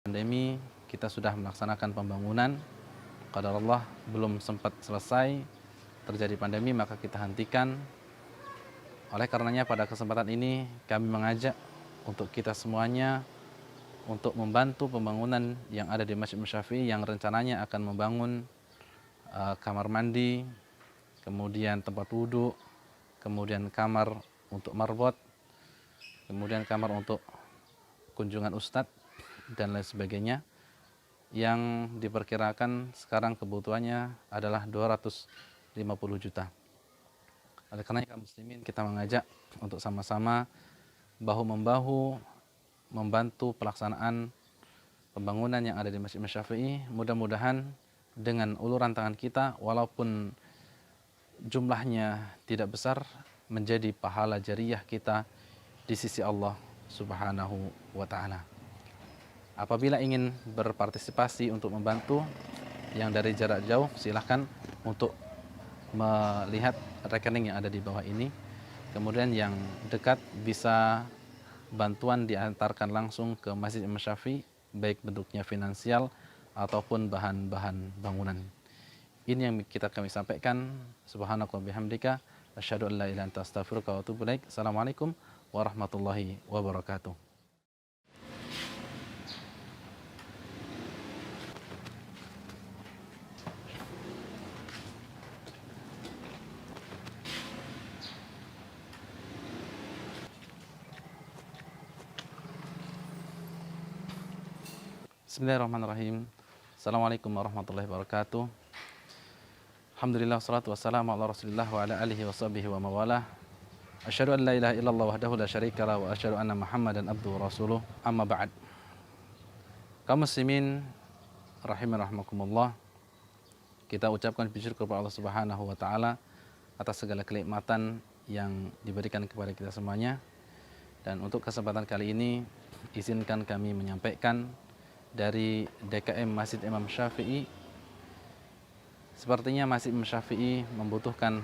Pandemi kita sudah melaksanakan pembangunan, qadarullah belum sempat selesai terjadi pandemi maka kita hentikan. Oleh karenanya pada kesempatan ini kami mengajak untuk kita semuanya untuk membantu pembangunan yang ada di Masjid Syafi'i yang rencananya akan membangun kamar mandi, kemudian tempat wudhu, kemudian kamar untuk marbot, kemudian kamar untuk kunjungan ustadz dan lain sebagainya, yang diperkirakan sekarang kebutuhannya adalah 250 juta. Oleh karena kaum muslimin kita mengajak untuk sama-sama bahu-membahu membantu pelaksanaan pembangunan yang ada di Masjid Syafi'i. Mudah-mudahan dengan uluran tangan kita, walaupun jumlahnya tidak besar, menjadi pahala jariyah kita di sisi Allah Subhanahu wa Ta'ala. Apabila ingin berpartisipasi untuk membantu yang dari jarak jauh, silahkan untuk melihat rekening yang ada di bawah ini. Kemudian yang dekat bisa bantuan diantarkan langsung ke Masjid Imam Syafi'i, baik bentuknya finansial ataupun bahan-bahan bangunan. Ini yang kami sampaikan. Subhanallah bihamdika, asyhadu an la ilaha illa anta astaghfiruka wa atubu ilaik. Assalamualaikum warahmatullahi wabarakatuh. Bismillahirrahmanirrahim. Assalamualaikum warahmatullahi wabarakatuh. Alhamdulillah, wassalatu wassalamu ala rasulillah wa ala alihi wa sahbihi wa mawalah. Asyhadu an la ilaha illallah wahdahu la syarikalah wa asyhadu anna Muhammadan abduhu wa rasuluh. Amma ba'd. Kaum muslimin rahimakumullah, kita ucapkan puji syukur kepada Allah Subhanahu wa Ta'ala atas segala kenikmatan yang diberikan kepada kita semuanya. Dan untuk kesempatan kali ini izinkan kami menyampaikan dari DKM Masjid Imam Syafi'i. Sepertinya Masjid Imam Syafi'i membutuhkan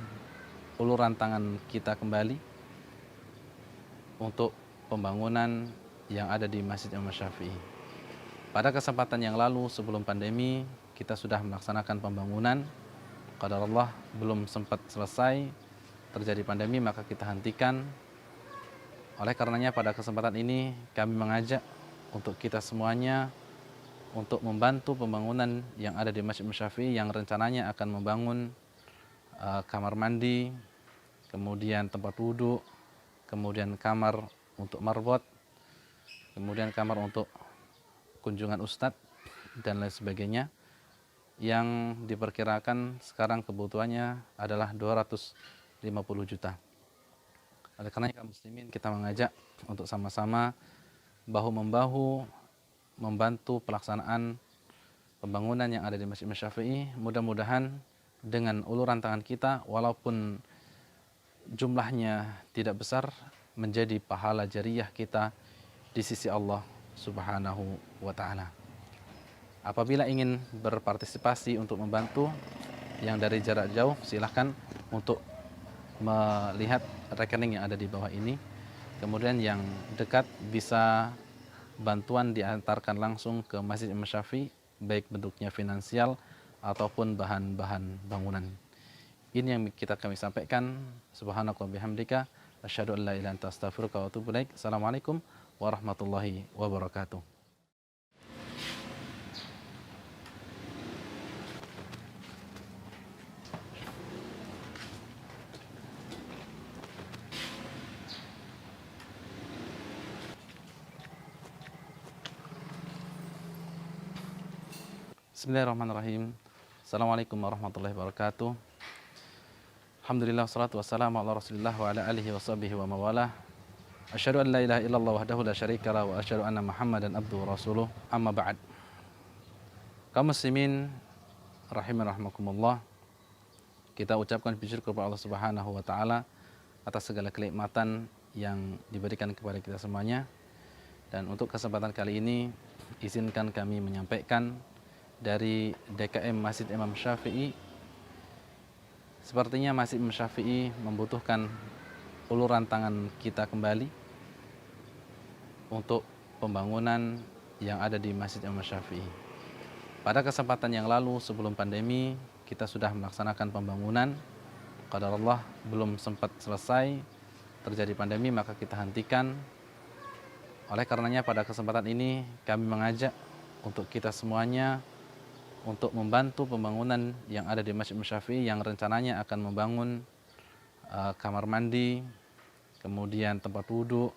uluran tangan kita kembali untuk pembangunan yang ada di Masjid Imam Syafi'i. Pada kesempatan yang lalu sebelum pandemi kita sudah melaksanakan pembangunan, qadarullah belum sempat selesai terjadi pandemi maka kita hentikan. Oleh karenanya pada kesempatan ini kami mengajak untuk kita semuanya untuk membantu pembangunan yang ada di Masjid Syafi'i yang rencananya akan membangun kamar mandi, kemudian tempat wudhu, kemudian kamar untuk marbot, kemudian kamar untuk kunjungan ustadz dan lain sebagainya, yang diperkirakan sekarang kebutuhannya adalah 250 juta. Oleh karena kaum muslimin kita mengajak untuk sama-sama bahu-membahu membantu pelaksanaan pembangunan yang ada di Masjid Syafi'i. Mudah-mudahan dengan uluran tangan kita, walaupun jumlahnya tidak besar, menjadi pahala jariyah kita di sisi Allah Subhanahu wa Ta'ala. Apabila ingin berpartisipasi untuk membantu yang dari jarak jauh, silahkan untuk melihat rekening yang ada di bawah ini. Kemudian yang dekat bisa bantuan diantarkan langsung ke Masjid Imam Syafi'i, baik bentuknya finansial ataupun bahan-bahan bangunan. Ini yang kami sampaikan. Subhanallah bihamdika, asyhadu an la ilaha illa anta astaghfiruka wa atubu ilaik. Assalamualaikum warahmatullahi wabarakatuh. Bismillahirrahmanirrahim. Assalamualaikum warahmatullahi wabarakatuh. Alhamdulillah, wassalatu wassalamu ala rasulillah wa ala alihi wa sahbihi wa mawalah. Asyhadu an la ilaha illallah wahdahu la syarikalah wa asyhadu anna Muhammadan abduhu wa rasuluh. Amma ba'd. Kaum muslimin rahimakumullah, kita ucapkan puji syukur kepada Allah Subhanahu wa Ta'ala atas segala kenikmatan yang diberikan kepada kita semuanya. Dan untuk kesempatan kali ini izinkan kami menyampaikan dari DKM Masjid Imam Syafi'i. Sepertinya Masjid Imam Syafi'i membutuhkan uluran tangan kita kembali untuk pembangunan yang ada di Masjid Imam Syafi'i. Pada kesempatan yang lalu sebelum pandemi kita sudah melaksanakan pembangunan. Qadarullah belum sempat selesai, terjadi pandemi maka kita hentikan. Oleh karenanya pada kesempatan ini kami mengajak untuk kita semuanya untuk membantu pembangunan yang ada di Masjid Imam Syafi'i yang rencananya akan membangun kamar mandi, kemudian tempat wudhu,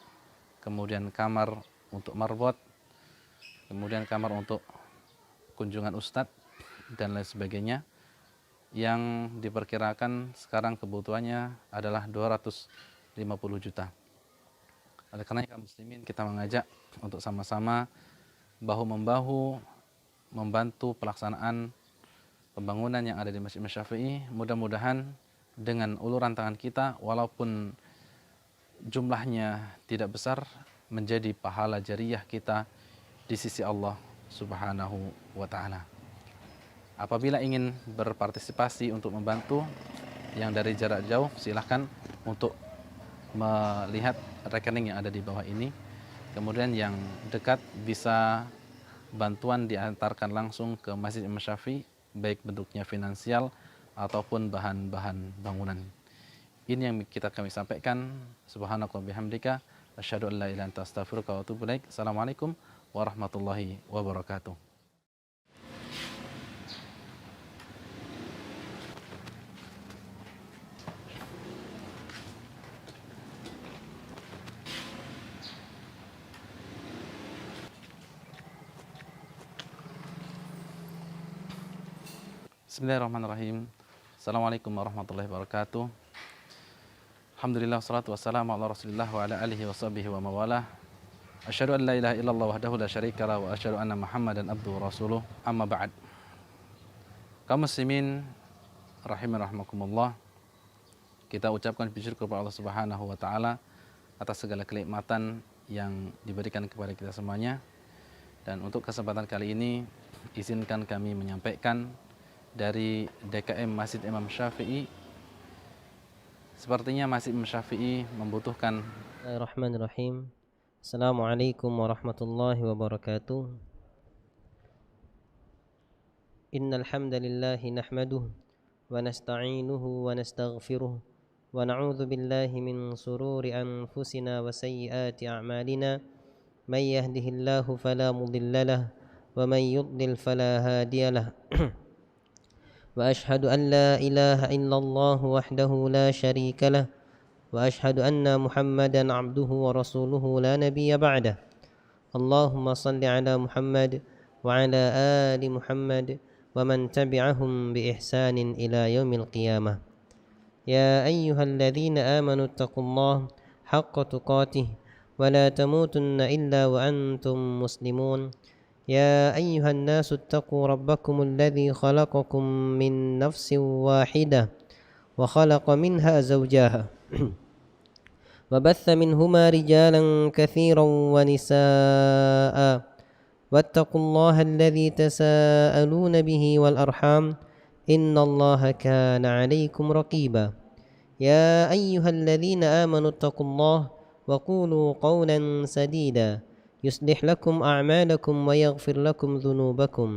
kemudian kamar untuk marbot, kemudian kamar untuk kunjungan ustadz dan lain sebagainya, yang diperkirakan sekarang kebutuhannya adalah 250 juta. Oleh karena kaum muslimin kita mengajak untuk sama-sama bahu-membahu membantu pelaksanaan pembangunan yang ada di Masjid Imam Syafi'i. Mudah-mudahan dengan uluran tangan kita, walaupun jumlahnya tidak besar, menjadi pahala jariyah kita di sisi Allah Subhanahu wa ta'ala. Apabila ingin berpartisipasi untuk membantu yang dari jarak jauh, silahkan untuk melihat rekening yang ada di bawah ini. Kemudian yang dekat bisa bantuan diantarkan langsung ke Masjid Imam Syafi'i, baik bentuknya finansial ataupun bahan-bahan bangunan. Ini yang kami sampaikan. Subhanakallah bihamdika, asyhadu an la ilaha illa anta astaghfiruka wa atubu ilaik. Assalamualaikum warahmatullahi wabarakatuh. Bismillahirrahmanirrahim. Assalamualaikum warahmatullahi wabarakatuh. Alhamdulillah, wassalatu wassalamu ala rasulillah wa ala alihi wa sahbihi wa mawalah. Asyhadu an la ilaha illallah wahdahu la syarikalah wa asyhadu anna Muhammadan abduhu wa rasuluh. Amma ba'd. Kaum muslimin rahiman rahimakumullah, kita ucapkan puji syukur kepada Allah Subhanahu wa taala atas segala kenikmatan yang diberikan kepada kita semuanya. Dan untuk kesempatan kali ini izinkan kami menyampaikan dari DKM Masjid Imam Syafi'i. Sepertinya Masjid Imam Syafi'i membutuhkan. Bismillahirrahmanirrahim. Assalamualaikum warahmatullahi wabarakatuh. Innal hamdalillah nahmaduhu wa nasta'inuhu wa nastaghfiruh wa na'udzu billahi min sururi anfusina wa sayyiati a'malina. May yahdihillahu fala mudhillalah wa may yudlil fala hadiyalah. وأشهد أن لا إله إلا الله وحده لا شريك له وأشهد أن محمدا عبده ورسوله لا نبي بعده اللهم صل على محمد وعلى آل محمد ومن تبعهم بإحسان إلى يوم القيامة يا أيها الذين آمنوا اتقوا الله حق تقاته ولا تموتن إلا وأنتم مسلمون يا أيها الناس اتقوا ربكم الذي خلقكم من نفس واحدة وخلق منها زوجها وبث منهما رجالا كثيرا ونساء واتقوا الله الذي تساءلون به والأرحام إن الله كان عليكم رقيبا يا أيها الذين آمنوا اتقوا الله وقولوا قولا سديدا يصلح لكم أعمالكم ويغفر لكم ذنوبكم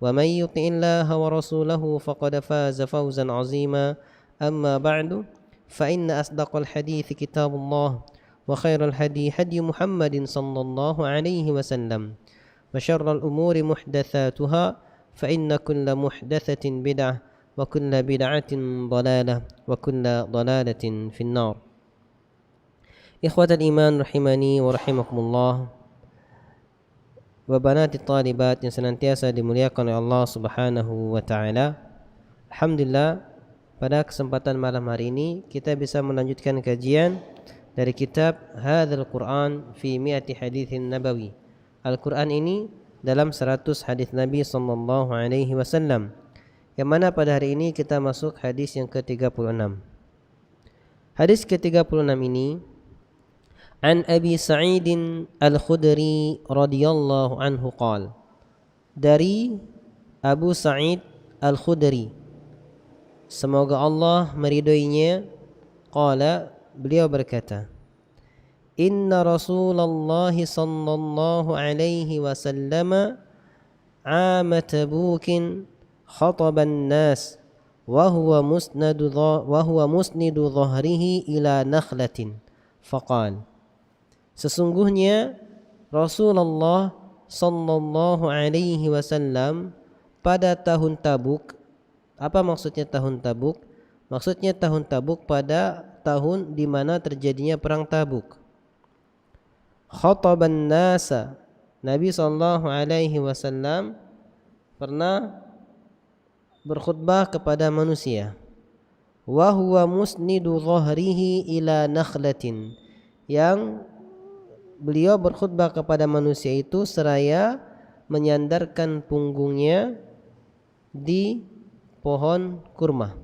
ومن يطع الله ورسوله فقد فاز فوزا عظيما أما بعد فإن أصدق الحديث كتاب الله وخير الهدي هدي محمد صلى الله عليه وسلم وشر الأمور محدثاتها فإن كل محدثة بدعة وكل بدعة ضلالة وكل ضلالة في النار. إخوة الإيمان رحمني ورحمكم الله wa banati talibat yang senantiasa dimuliakan oleh Allah Subhanahu wa taala. Alhamdulillah, pada kesempatan malam hari ini kita bisa melanjutkan kajian dari kitab Hadzal Quran fi Mi'ati Haditsin Nabawi. Al-Quran ini dalam 100 hadis Nabi sallallahu alaihi wasallam. Yang mana pada hari ini kita masuk hadis yang ke-36. Hadis ke-36 ini An Abi Sa'id Al-Khudri radhiyallahu anhu qala, dari Abu Sa'id Al-Khudri, semoga Allah meridhoinya, qala, beliau berkata, inna Rasulullah sallallahu alaihi wasallam عام تبوك خطب الناس وهو مسند ظهره إلى نخلة فقال sesungguhnya Rasulullah sallallahu alaihi wasallam pada tahun Tabuk. Apa maksudnya tahun Tabuk? Maksudnya tahun Tabuk pada tahun di mana terjadinya perang Tabuk. Khataban nasa, Nabi sallallahu alaihi wasallam pernah berkhutbah kepada manusia. Wa huwa musnidu dhahrihi ila nakhlatin, yang beliau berkhutbah kepada manusia itu seraya menyandarkan punggungnya di pohon kurma.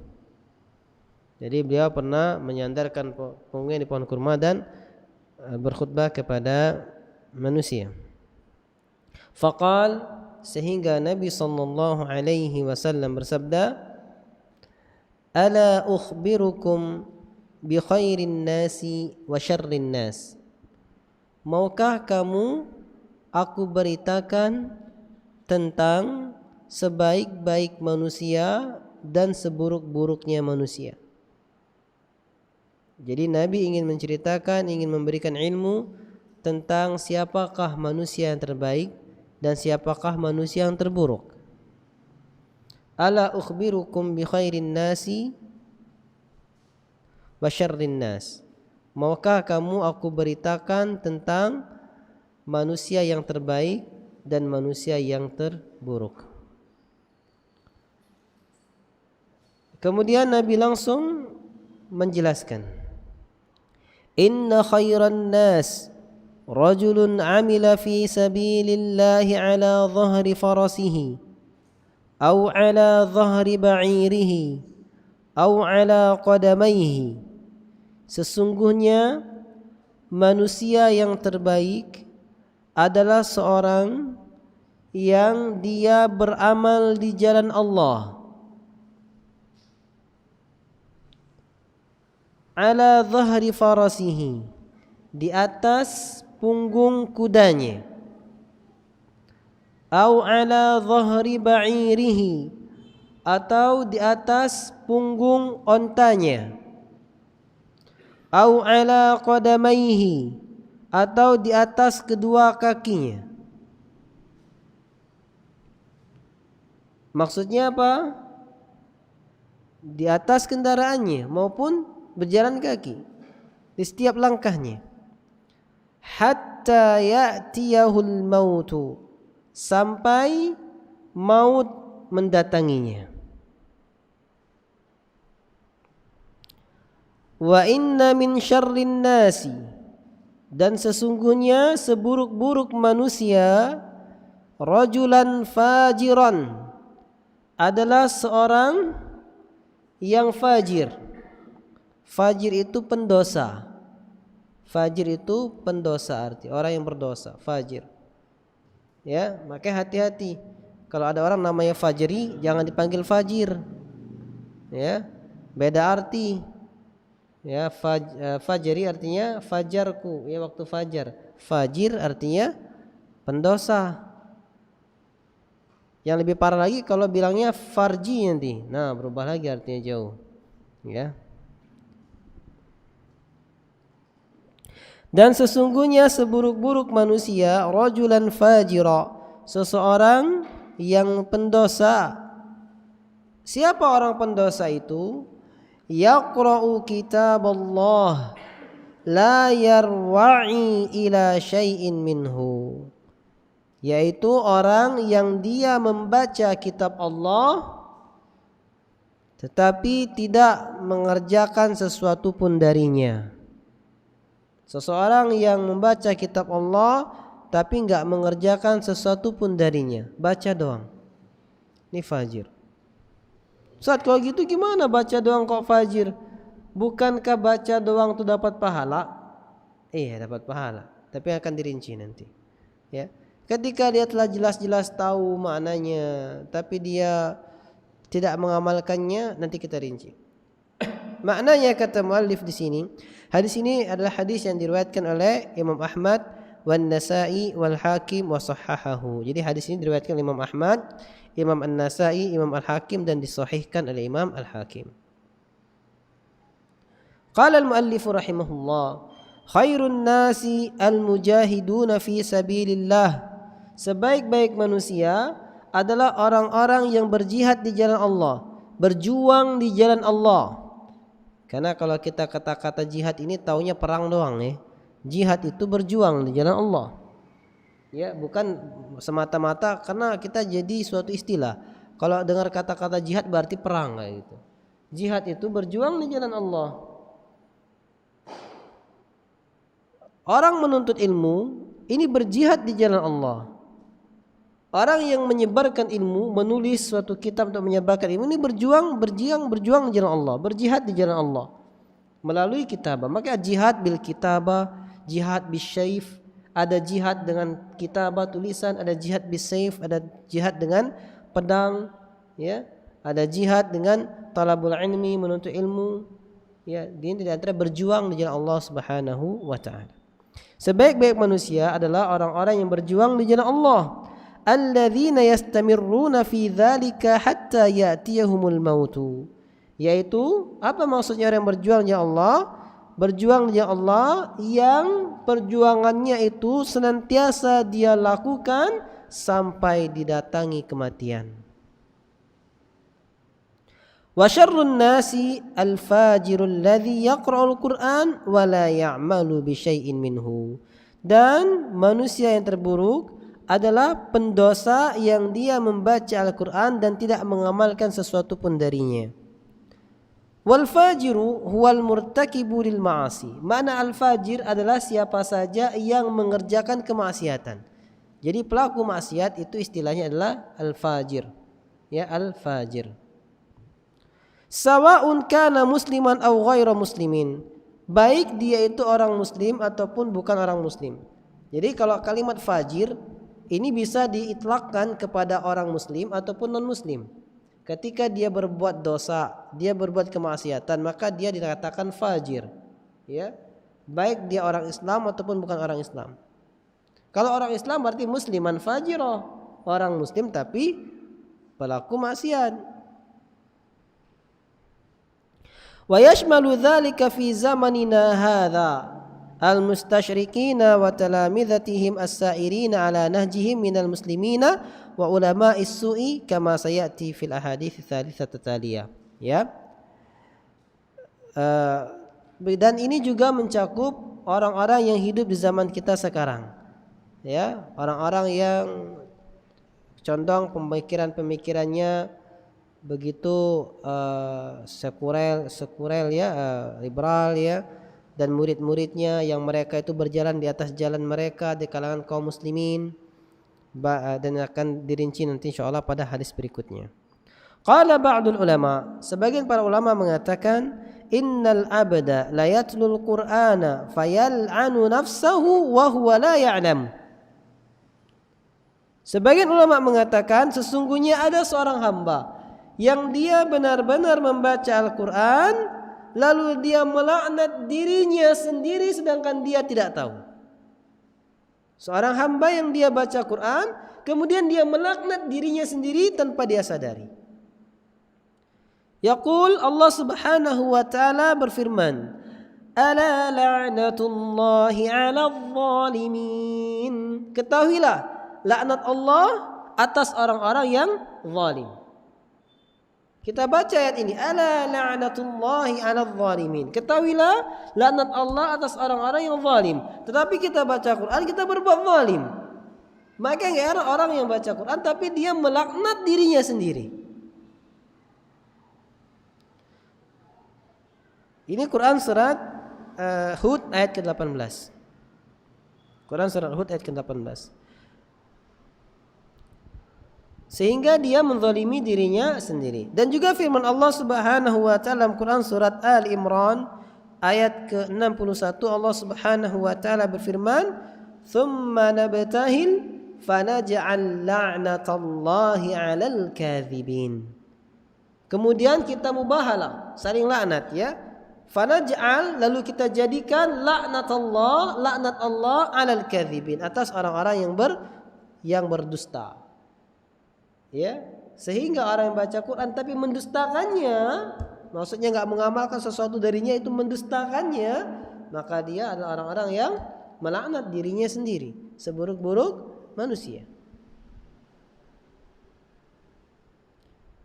Jadi beliau pernah menyandarkan punggungnya di pohon kurma dan berkhutbah kepada manusia. Faqal, sehingga Nabi sallallahu alaihi wasallam bersabda, ala ukhbirukum bi khairin nasi wa syarrin nas. Maukah kamu aku beritakan tentang sebaik-baik manusia dan seburuk-buruknya manusia. Jadi Nabi ingin menceritakan, ingin memberikan ilmu tentang siapakah manusia yang terbaik dan siapakah manusia yang terburuk. Ala ukhbirukum bi khairin nasi wa syarrin nas. Maukah kamu aku beritakan tentang manusia yang terbaik dan manusia yang terburuk. Kemudian Nabi langsung menjelaskan, inna khairan nas rajulun amila fi sabilillahi ala dhahri farasihi aw ala dhahri ba'irihi aw ala qadamayhi. Sesungguhnya manusia yang terbaik adalah seorang yang dia beramal di jalan Allah ala dhahri farasihi, di atas punggung kudanya, au ala dhahri ba'irihi, atau di atas punggung ontanya, au ala qadamaihi, atau di atas kedua kakinya. Maksudnya apa? Di atas kendaraannya maupun berjalan kaki di setiap langkahnya. Hatta ya'tiyahul mautu, sampai maut mendatanginya. Wa inna min syarrin nasi, dan sesungguhnya seburuk-buruk manusia, rajulan fajiran, adalah seorang yang fajir. Fajir itu pendosa. Fajir itu pendosa, arti orang yang berdosa, fajir. Ya, makanya hati-hati. Kalau ada orang namanya fajiri, jangan dipanggil fajir. Ya, beda arti. Ya, fajiri artinya fajarku, ya waktu fajar. Fajir artinya pendosa. Yang lebih parah lagi kalau bilangnya farji nanti. Nah, berubah lagi artinya jauh. Ya. Dan sesungguhnya seburuk-buruk manusia, rajulan fajira, seseorang yang pendosa. Siapa orang pendosa itu? Yaqra'u kitab Allah la yarwa'i ila syai'in minhu, yaitu orang yang dia membaca kitab Allah tetapi tidak mengerjakan sesuatu pun darinya. Seseorang yang membaca kitab Allah tapi enggak mengerjakan sesuatu pun darinya, baca doang, ini fajir. Ustaz, kalau gitu gimana baca doang kok fajir? Bukankah baca doang itu dapat pahala? Iya, dapat pahala, tapi akan dirinci nanti. Ya, ketika dia telah jelas-jelas tahu maknanya tapi dia tidak mengamalkannya, nanti kita rinci. Maknanya kata muallif di sini, Hadis ini adalah hadis yang diriwayatkan oleh Imam Ahmad wan Nasa'i wal Hakim wa sahhahahu. Jadi hadis ini diriwayatkan oleh Imam Ahmad, Imam An-Nasa'i, Imam Al-Hakim dan disahihkan oleh Imam Al-Hakim. Qala al-muallif rahimahullah, khairun nasi al-mujahiduna fi sabilillah. Sebaik-baik manusia adalah orang-orang yang berjihad di jalan Allah, berjuang di jalan Allah. Karena kalau kita kata-kata jihad ini taunya perang doang ya. Jihad itu berjuang di jalan Allah. Ya, bukan semata-mata karena kita jadi suatu istilah. Kalau dengar kata-kata jihad berarti perang kayak gitu. Jihad itu berjuang di jalan Allah. Orang menuntut ilmu ini berjihad di jalan Allah. Orang yang menyebarkan ilmu, menulis suatu kitab untuk menyebarkan ilmu ini berjuang di jalan Allah, berjihad di jalan Allah melalui kitabah. Maka jihad bil kitabah, jihad bis syayf, ada jihad dengan kitabah tulisan, ada jihad bis syayf, ada jihad dengan pedang, ya. Ada jihad dengan talabul ilmi, menuntut ilmu. Ya, ini di antara berjuang di jalan Allah Subhanahu wa taala. Sebaik-baik manusia adalah orang-orang yang berjuang di jalan Allah. Alladzina yastamirruna fi dzalika hatta ya'tiyahumul mautu. Yaitu apa maksudnya orang yang berjuang di Allah? Berjuang di Allah yang perjuangannya itu senantiasa dia lakukan sampai didatangi kematian. Wa syarrun nasi al-fajirul ladzi yaqra'ul Qur'an wa la ya'malu bi syai'in minhu. Dan manusia yang terburuk adalah pendosa yang dia membaca Al-Quran dan tidak mengamalkan sesuatu pun darinya. Wal fajiru huwal murtakibu lil ma'asi. Makna al-fajir adalah siapa saja yang mengerjakan kemaksiatan. Jadi pelaku maksiat itu istilahnya adalah al-fajir. Ya, al-fajir. Sawa'un kana musliman aw ghaira muslimin. Baik dia itu orang muslim ataupun bukan orang muslim. Jadi kalau kalimat fajir ini bisa diitlakkan kepada orang muslim ataupun non muslim. Ketika dia berbuat dosa, dia berbuat kemaksiatan, maka dia dikatakan fajir. Ya. Baik dia orang Islam ataupun bukan orang Islam. Kalau orang Islam berarti musliman fajirah, orang muslim tapi pelaku maksiat. Wa yashmalu dzalika fi zamanina hadza al-mustashriqina wa talamidhatihim as-sa'irina ala nahjihim minal muslimina wa ulama'is su'i kama sayati fil ahadits tsalitsah taliyah. Ya. Dan ini juga mencakup orang-orang yang hidup di zaman kita sekarang. Ya, orang-orang yang condong pemikiran-pemikirannya begitu sekuler ya, liberal ya. Dan murid-muridnya yang mereka itu berjalan di atas jalan mereka di kalangan kaum muslimin, dan akan dirinci nanti insyaallah pada hadis berikutnya. Qala ba'dul ulama, sebagian para ulama mengatakan innal abda la yatlul qur'ana fayal'anu nafsahu wa huwa la ya'lam. Sebagian ulama mengatakan sesungguhnya ada seorang hamba yang dia benar-benar membaca Al-Qur'an lalu dia melaknat dirinya sendiri sedangkan dia tidak tahu. Seorang hamba yang dia baca Quran, kemudian dia melaknat dirinya sendiri tanpa dia sadari. Yaqul Allah Subhanahu wa taala berfirman, "Ala la'natullahi 'alal zalimin." Ketahuilah laknat Allah atas orang-orang yang zalim. Kita baca ayat ini, ala la'natullahi 'alal zalimin. Ketahuilah laknat Allah atas orang-orang yang zalim. Tetapi kita baca Quran, kita berbuat zalim. Maka enggak ada orang yang baca Quran tapi dia melaknat dirinya sendiri. Ini Quran surat Hud ayat ke-18. Quran surat Hud ayat ke-18. Sehingga dia menzalimi dirinya sendiri. Dan juga firman Allah Subhanahu wa taala dalam Quran surat Al Imran ayat ke-61, Allah Subhanahu wa taala berfirman, "Tsumma nabtahil fanaj'al la'natallahi 'alal kadzibin." Kemudian kita mubahalah, saling laknat ya. Fanaj'al, lalu kita jadikan laknat Allah 'alal kadzibin, atas orang-orang yang berdusta. Ya, sehingga orang yang baca Quran tapi mendustakannya, maksudnya enggak mengamalkan sesuatu darinya, itu mendustakannya, maka dia adalah orang-orang yang melaknat dirinya sendiri, seburuk-buruk manusia.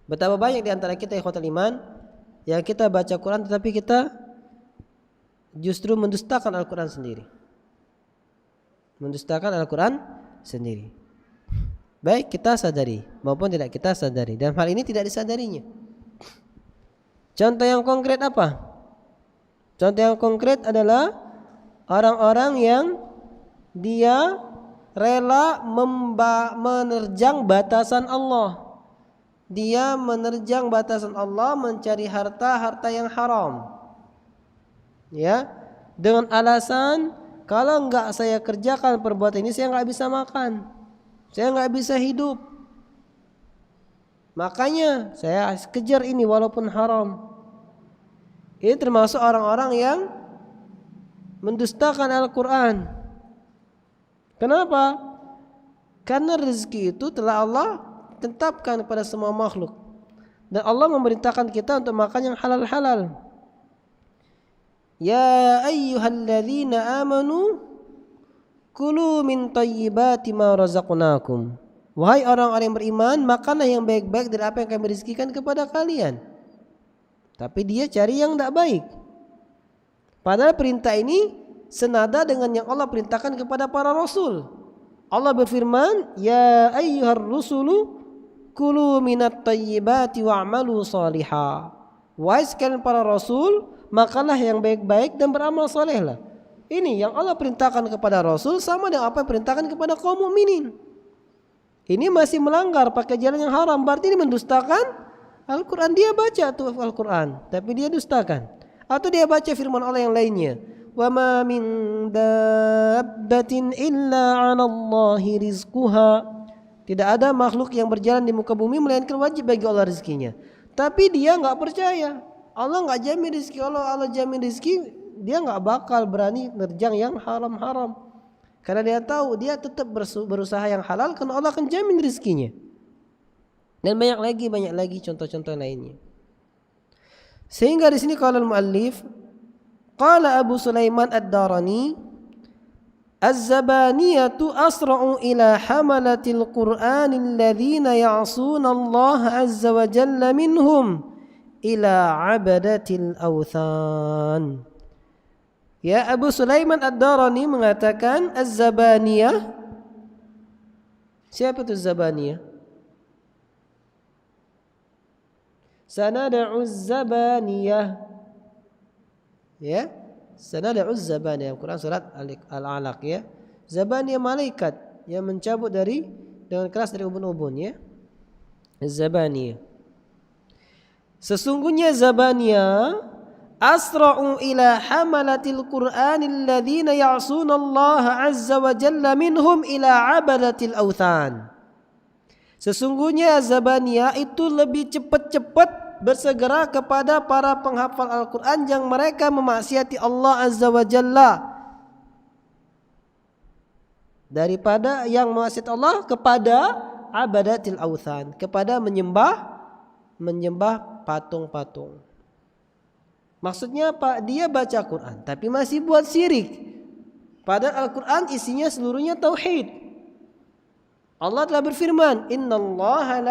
Betapa banyak di antara kita ikhwatul iman yang kita baca Quran tetapi kita justru mendustakan Al-Quran sendiri. Mendustakan Al-Quran sendiri. Baik kita sadari maupun tidak kita sadari, dan hal ini tidak disadarinya. Contoh yang konkret apa? Contoh yang konkret adalah orang-orang yang dia rela menerjang batasan Allah. Dia menerjang batasan Allah, mencari harta yang haram. Ya, dengan alasan kalau enggak saya kerjakan perbuatan ini, saya enggak bisa makan, saya enggak bisa hidup. Makanya saya kejar ini walaupun haram. Ini termasuk orang-orang yang mendustakan Al-Quran. Kenapa? Karena rezeki itu telah Allah tetapkan kepada semua makhluk, dan Allah memerintahkan kita untuk makan yang halal-halal. Ya ayyuhalladzina amanu kulu min thayyibati ma razaqnakum. Wahai orang-orang yang beriman, makanlah yang baik-baik dari apa yang kami rizkikan kepada kalian. Tapi dia cari yang tidak baik. Padahal perintah ini senada dengan yang Allah perintahkan kepada para rasul. Allah berfirman, ya ayyuhar rusulu kulu minat tayyibati wa'malu salihah. Wahai sekalian para rasul, makanlah yang baik-baik dan beramal salehlah. Ini yang Allah perintahkan kepada rasul sama dengan apa yang perintahkan kepada kaum mukminin. Ini masih melanggar pakai jalan yang haram, berarti ini mendustakan Al-Quran. Dia baca tuh Al-Quran tapi dia dustakan. Atau dia baca firman Allah yang lainnya, wa ma min dabbatin illa 'ala Allahi rizquha. Tidak ada makhluk yang berjalan di muka bumi melainkan wajib bagi Allah rezekinya. Tapi dia enggak percaya. Allah enggak jamin rezeki. Allah jamin rezeki, dia enggak bakal berani nerjang yang haram-haram. Karena dia tahu dia tetap berusaha yang halal karena Allah akan jamin rezekinya. Dan banyak lagi contoh-contoh lainnya. Sehingga di sini qala al-muallif, qala Abu Sulaiman ad-Darani, Az-zabaniyatu asra'u ila hamalatil Qur'an alladhina ya'suna Allah azza wa jalla minhum ila 'abadatil awthan. Ya, Abu Sulaiman ad-Darani mengatakan Az-zabaniyah. Siapa itu Zabaniyah? Sanad'u Az-zabaniyah. Ya, sanad'u Az-zabaniyah, Quran surat Al-Alaq ya. Zabaniyah malaikat yang mencabut dengan keras dari ubun-ubun ya. Az-zabaniyah. Sesungguhnya Zabaniyah asra'u ila hamalatil Qur'anil ladzina ya'suna Allah azza wa jalla minhum ila 'abadatil awthan. Sesungguhnya Zabaniyah itu lebih cepat-cepat bersegera kepada para penghafal Al-Quran yang mereka memaksiati Allah azza wa jalla, daripada yang memaksiati Allah kepada abadatil awthan, kepada menyembah patung-patung. Maksudnya apa? Dia baca Quran tapi masih buat syirik. Padahal Al-Quran isinya seluruhnya tauhid. Allah telah berfirman, innallaha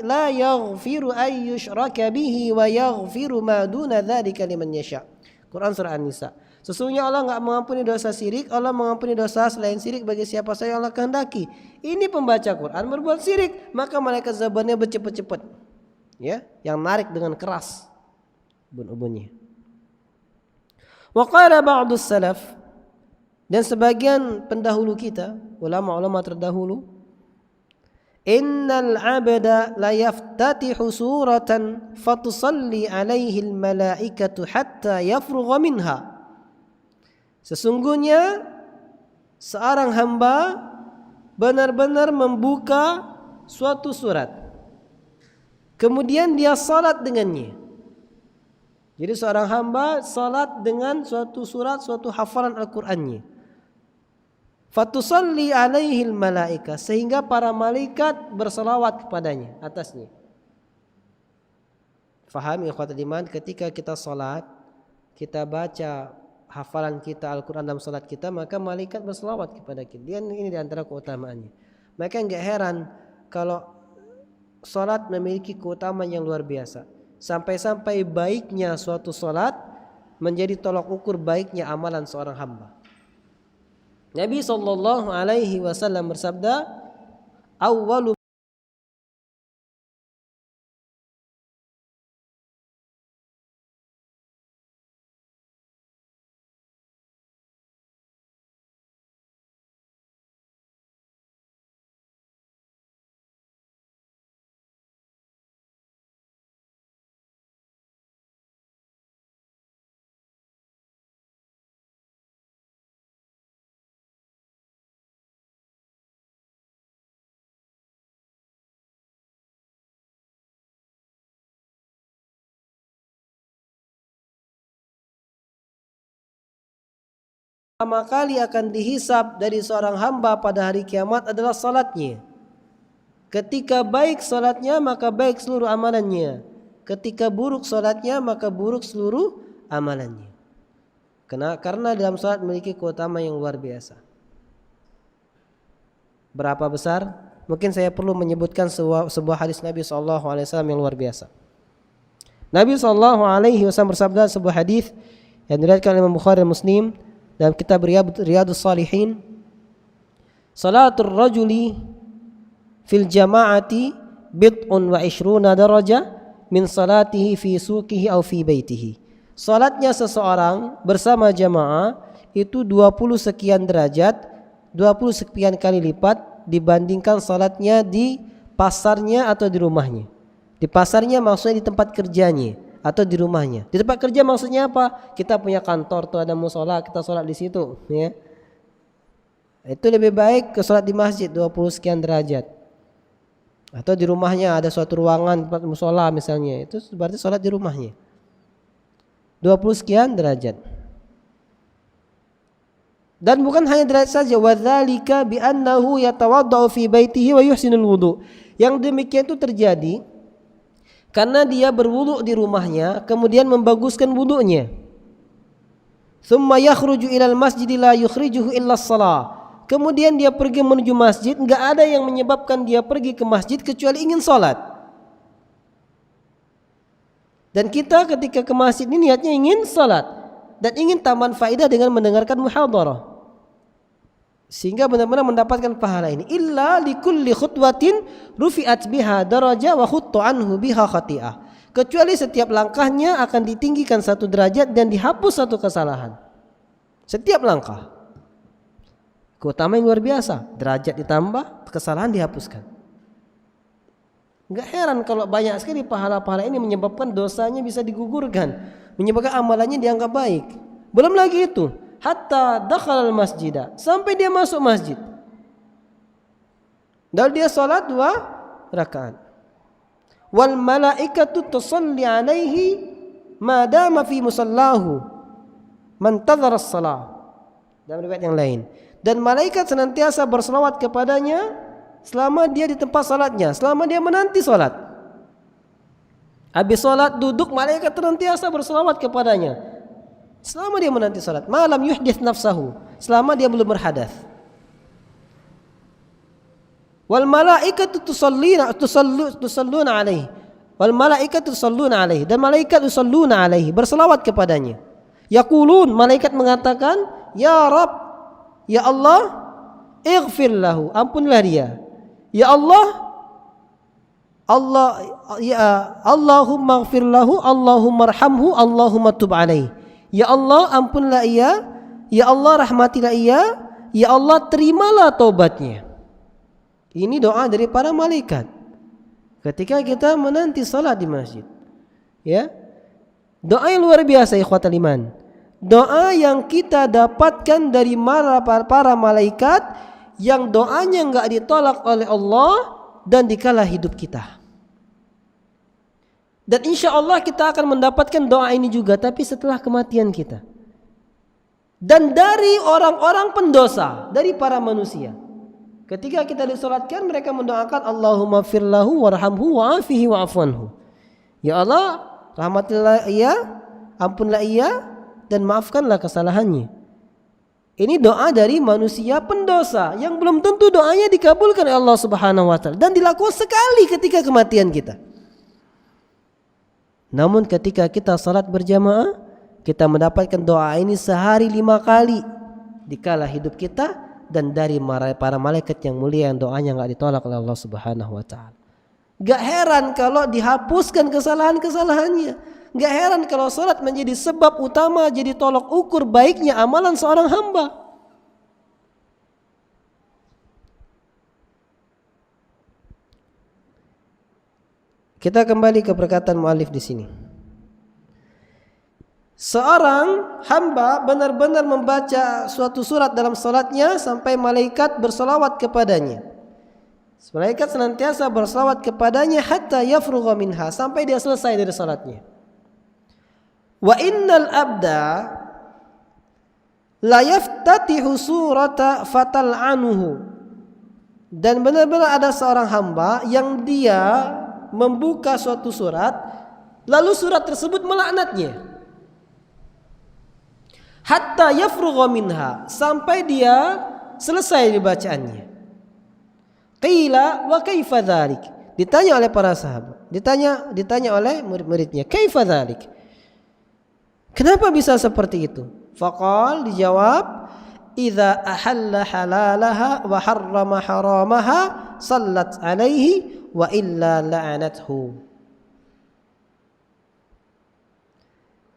la yaghfiru ay yushraka bihi wa yaghfiru ma duna dzalika liman yasha. Quran surah An-Nisa. Sesungguhnya Allah enggak mengampuni dosa syirik, Allah mengampuni dosa selain syirik bagi siapa saja Allah kehendaki. Ini pembaca Quran berbuat syirik, maka malaikat Zabaniyah bercepat-cepat. Ya, yang narik dengan keras ubun-ubunnya. Wa qala ba'dus salaf, dan sebagian pendahulu kita, ulama-ulama terdahulu, innal 'abda la yaftatihu suratan fatusalli 'alaihi al-malaikatu hatta yafrugha minha. Sesungguhnya seorang hamba benar-benar membuka suatu surat, kemudian dia salat dengannya. Jadi seorang hamba salat dengan suatu surat, suatu hafalan Al-Qur'annya. Fatusalli alaihil malaika, sehingga para malaikat berselawat kepadanya, atasnya. Faham ikhwatul iman, ketika kita salat, kita baca hafalan kita Al-Quran dalam salat kita, maka malaikat berselawat kepada kita. Ini di antara keutamaannya. Maka enggak heran kalau salat memiliki keutamaan yang luar biasa. Sampai-sampai baiknya suatu salat menjadi tolak ukur baiknya amalan seorang hamba. Nabi SAW bersabda, awwalu pertama kali akan dihisab dari seorang hamba pada hari kiamat adalah salatnya. Ketika baik salatnya, maka baik seluruh amalannya. Ketika buruk salatnya, maka buruk seluruh amalannya. Karena dalam salat memiliki keutamaan yang luar biasa. Berapa besar? Mungkin saya perlu menyebutkan sebuah hadis Nabi SAW yang luar biasa. Nabi SAW bersabda sebuah hadis yang diriwayatkan oleh Imam Bukhari dan Muslim dalam kitab Riyadhus Shalihin, salatul rajuli fil jama'ati bid'un wa ishruna darajah min salatihi fi suqihi aw fi baitihi. Salatnya seseorang bersama jamaah itu 20 sekian derajat, 20 sekian kali lipat dibandingkan salatnya di pasarnya atau di rumahnya. Di pasarnya maksudnya di tempat kerjanya atau di rumahnya. Di tempat kerja maksudnya apa? Kita punya kantor tuh, ada musola, kita sholat di situ, ya. Itu lebih baik ke sholat di masjid 20 sekian derajat. Atau di rumahnya ada suatu ruangan tempat musola misalnya, itu berarti sholat di rumahnya 20 sekian derajat. Dan bukan hanya derajat saja, wadzalika bi annahu yatawaddau fi baitihi wa yuhsinul wudu. Yang demikian itu terjadi karena dia berwudu di rumahnya, kemudian membaguskan wudunya. Tsumma yakhruju ilal masjid la yukhrijuhu illa shalah. Kemudian dia pergi menuju masjid, enggak ada yang menyebabkan dia pergi ke masjid kecuali ingin salat. Dan kita ketika ke masjid ini niatnya ingin salat dan ingin tambahan faedah dengan mendengarkan muhadharah. Sehingga benar-benar mendapatkan pahala ini. Illa likulli khutwatin rufi'at biha daraja wa khuttu anhu biha khati'ah. Kecuali setiap langkahnya akan ditinggikan satu derajat dan dihapus satu kesalahan. Setiap langkah. Keutamaan yang luar biasa. Derajat ditambah, kesalahan dihapuskan. Enggak heran kalau banyak sekali pahala-pahala ini menyebabkan dosanya bisa digugurkan, menyebabkan amalannya dianggap baik. Belum lagi itu, hatta dakhala al-masjidah, sampai dia masuk masjid. Dan dia salat 2 rakaat. Wal malaikatu tusalli alaihi ma dama fi musallahu man tadhara as-salah. Dalam riwayat yang lain. Dan malaikat senantiasa berselawat kepadanya selama dia di tempat salatnya, selama dia menanti salat. Habis salat duduk, malaikat senantiasa berselawat kepadanya selama dia menanti salat. Malam yuhdits nafsahu, selama dia belum berhadas. Wal malaikatu tusalluna alaihi. Wal malaikatu tusalluna alaihi, dan malaikat tusalluna alaihi, berselawat kepadanya. Yaqulun, malaikat mengatakan, ya Rabb, ya Allah, ighfir lahu, ampunilah dia. Ya Allah, ya Allahumma ighfir lahu, Allahumma arhamhu, Allahumma tub alaihi. Ya Allah, ampunilah ia, ya Allah, rahmatilah ia, ya Allah, terimalah taubatnya. Ini doa dari para malaikat ketika kita menanti salat di masjid. Ya, doa yang luar biasa, ikhwatal iman. Doa yang kita dapatkan dari para malaikat, yang doanya enggak ditolak oleh Allah dan dikala hidup kita. Dan insya Allah kita akan mendapatkan doa ini juga, tapi setelah kematian kita. Dan dari orang-orang pendosa, dari para manusia. Ketika kita disolatkan, mereka mendoakan Allahumma firlahu warhamhu wa'afihi wa'afuanhu. Ya Allah, rahmatilah ia, ampunlah ia, dan maafkanlah kesalahannya. Ini doa dari manusia pendosa yang belum tentu doanya dikabulkan oleh Allah Subhanahu wa taala dan dilakukan sekali ketika kematian kita. Namun ketika kita salat berjamaah, kita mendapatkan doa ini sehari 5 kali dikala hidup kita, dan dari para malaikat yang mulia yang doanya enggak ditolak oleh Allah Subhanahu wa taala. Gak heran kalau dihapuskan kesalahan-kesalahannya. Gak heran kalau salat menjadi sebab utama, jadi tolok ukur baiknya amalan seorang hamba. Kita kembali ke perkataan muallif di sini. Seorang hamba benar-benar membaca suatu surat dalam salatnya sampai malaikat berselawat kepadanya. Malaikat senantiasa berselawat kepadanya hatta yafrugha minha, sampai dia selesai dari salatnya. Wa innal abda la yaftatihu surata fatal'anuhu. Dan benar-benar ada seorang hamba yang dia membuka suatu surat, lalu surat tersebut melaknatnya. Hatta yafrugha minha, sampai dia selesai dibacaannya. Qila wa kaifa dzalik? Ditanya oleh para sahabat, ditanya oleh murid-muridnya, kaifa dzalik? Kenapa bisa seperti itu? Faqal, dijawab, idza ahalla halalaha wa harrama haramaha sallat alaihi wa illa la'anathu.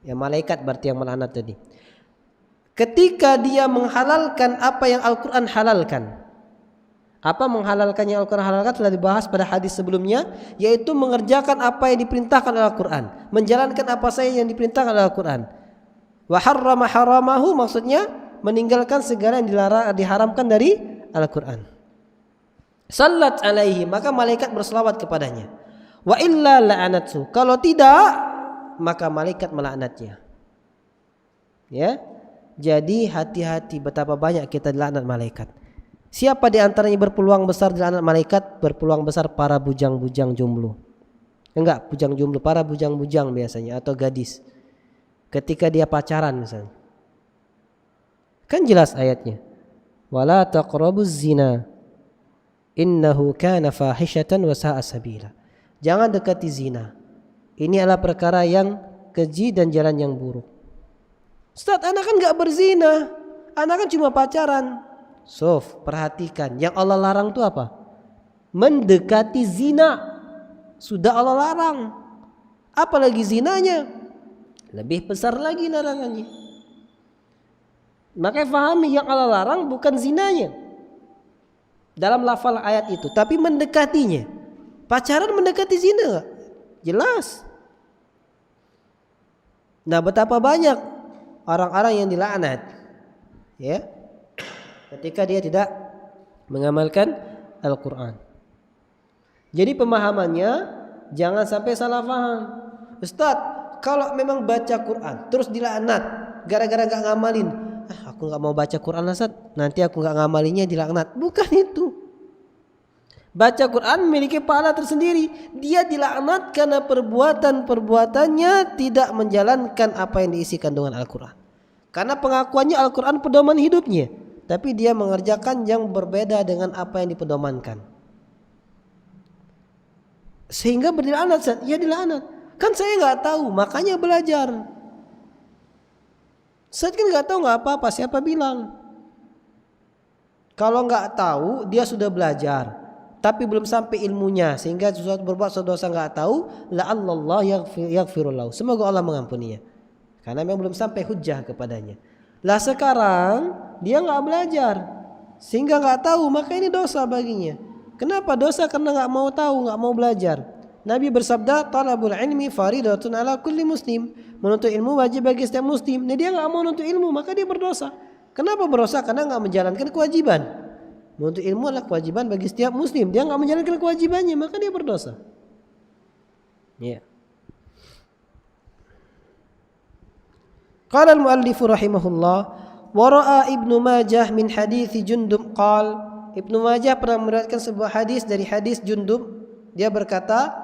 Ya, malaikat berarti yang melaknat tadi. Ketika dia menghalalkan apa yang Al-Quran halalkan. Apa menghalalkan yang Al-Quran halalkan telah dibahas pada hadis sebelumnya, yaitu mengerjakan apa yang diperintahkan oleh Al-Quran, menjalankan apa saja yang diperintahkan oleh Al-Quran. Wa harrama haramahu, maksudnya meninggalkan segala yang diharamkan dari Al-Quran. Sallat alaihi, maka malaikat berselawat kepadanya. Wa illa la'anathu, kalau tidak maka malaikat melaknatnya. Ya. Jadi hati-hati betapa banyak kita dilaknat malaikat. Siapa di antaranya berpeluang besar dilaknat malaikat? Berpeluang besar para bujang-bujang jomblo. Enggak, bujang jomblo, para bujang-bujang biasanya atau gadis. Ketika dia pacaran misalnya. Kan jelas ayatnya. Wala taqrabuz zina. Innahu kana fahishatan wa sa'a sabila. Jangan dekati zina. Ini adalah perkara yang keji dan jalan yang buruk. Ustaz, anak kan enggak berzina. Anak kan cuma pacaran. Sof, perhatikan, yang Allah larang itu apa? Mendekati zina. Sudah Allah larang. Apalagi zinanya, lebih besar lagi larangannya. Makanya fahami, yang Allah larang bukan zinanya dalam lafal ayat itu, tapi mendekatinya. Pacaran mendekati zina gak? Jelas. Nah, betapa banyak orang-orang yang dilaknat, ya, ketika dia tidak mengamalkan Al-Quran. Jadi pemahamannya jangan sampai salah paham. Ustaz, kalau memang baca Quran terus dilaknat gara-gara gak ngamalin, aku gak mau baca Quran Ustaz, nanti aku gak ngamalinnya dilaknat. Bukan itu. Baca Quran memiliki pahala tersendiri. Dia dilaknat karena perbuatan-perbuatannya tidak menjalankan apa yang diisi kandungan Al-Quran. Karena pengakuannya Al-Quran pedoman hidupnya, tapi dia mengerjakan yang berbeda dengan apa yang dipedomankan. Sehingga berdilaknat, ya dilaknat. Kan saya nggak tahu, makanya belajar. Saya kan nggak tahu, nggak apa-apa, siapa bilang? Kalau nggak tahu, dia sudah belajar, tapi belum sampai ilmunya, sehingga sesuatu berbuat suatu dosa nggak tahu, la'allallah yaghfirullahu, semoga Allah mengampuninya, karena memang belum sampai hujjah kepadanya. Lah sekarang dia nggak belajar, sehingga nggak tahu, maka ini dosa baginya. Kenapa dosa? Karena nggak mau tahu, nggak mau belajar. Nabi bersabda, talabul ilmi faridatun ala kulli muslim. Menuntut ilmu wajib bagi setiap muslim. Nah, dia nggak mau menuntut ilmu, maka dia berdosa. Kenapa berdosa? Karena nggak menjalankan kewajiban. Menuntut ilmu adalah kewajiban bagi setiap muslim. Dia nggak menjalankan kewajibannya, maka dia berdosa. Ya. Qala al-muallif rahimahullah wa ra'a Ibnu Majah min hadits Jundub qala, Ibnu Majah pernah meriwayatkan sebuah hadis dari hadis Jundub, dia berkata,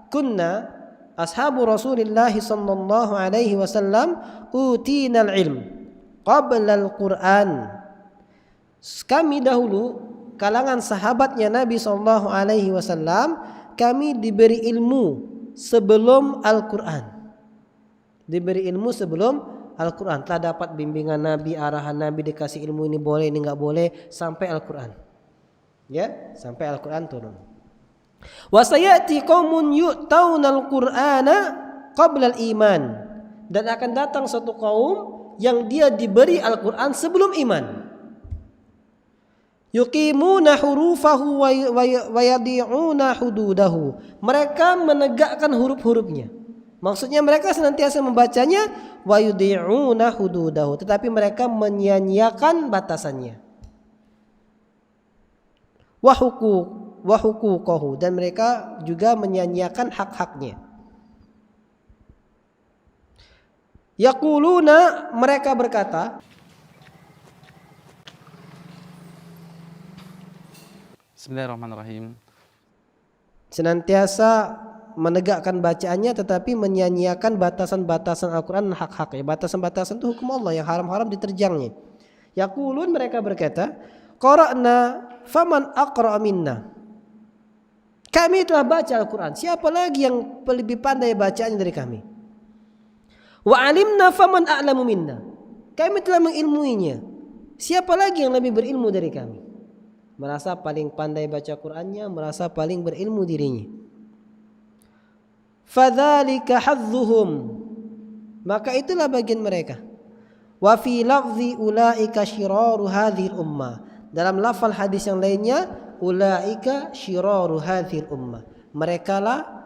kunna ashabu Rasulillah sallallahu alaihi wasallam utinal ilm qabla al-Qur'an. Kami dahulu kalangan sahabatnya Nabi sallallahu alaihi wasallam, kami diberi ilmu sebelum Al-Qur'an. Diberi ilmu sebelum Al-Qur'an. Telah dapat bimbingan Nabi, arahan Nabi, dikasih ilmu ini boleh, ini enggak boleh sampai Al-Qur'an. Ya, sampai Al-Qur'an turun. Wa sayati qaumun yu'tauna al-Qur'ana qabla al-iman. Dan akan datang suatu kaum yang dia diberi Al-Qur'an sebelum iman. Yuqimuna hurufahu wa yadi'una hududahu. Mereka menegakkan huruf-hurufnya. Maksudnya mereka senantiasa membacanya, wa yadi'una hududahu, tetapi mereka menyia-nyiakan batasannya. Wa huquqahu, dan mereka juga menyia-nyiakan hak-haknya. Yaquluna, mereka berkata, Bismillahirrahmanirrahim. senantiasa menegakkan bacaannya tetapi menyia-nyiakan batasan-batasan Al-Quran dan hak-haknya. Batasan-batasan itu hukum Allah, yang haram-haram diterjangnya. Yaqulun, mereka berkata, qara'na faman aqra' minna. Kami telah baca Al-Quran, siapa lagi yang lebih pandai bacaannya dari kami? Wa alimna faman a'lamu minna. Kami telah mengilmuinya, siapa lagi yang lebih berilmu dari kami? Merasa paling pandai baca Qur'annya, merasa paling berilmu dirinya. Fadzalika hadzuhum, maka itulah bagian mereka. Wa fi lafzi ulaika syiraru hadhil ummah, dalam lafal hadis yang lainnya, ulaika syiraru hadhil ummah, merekalah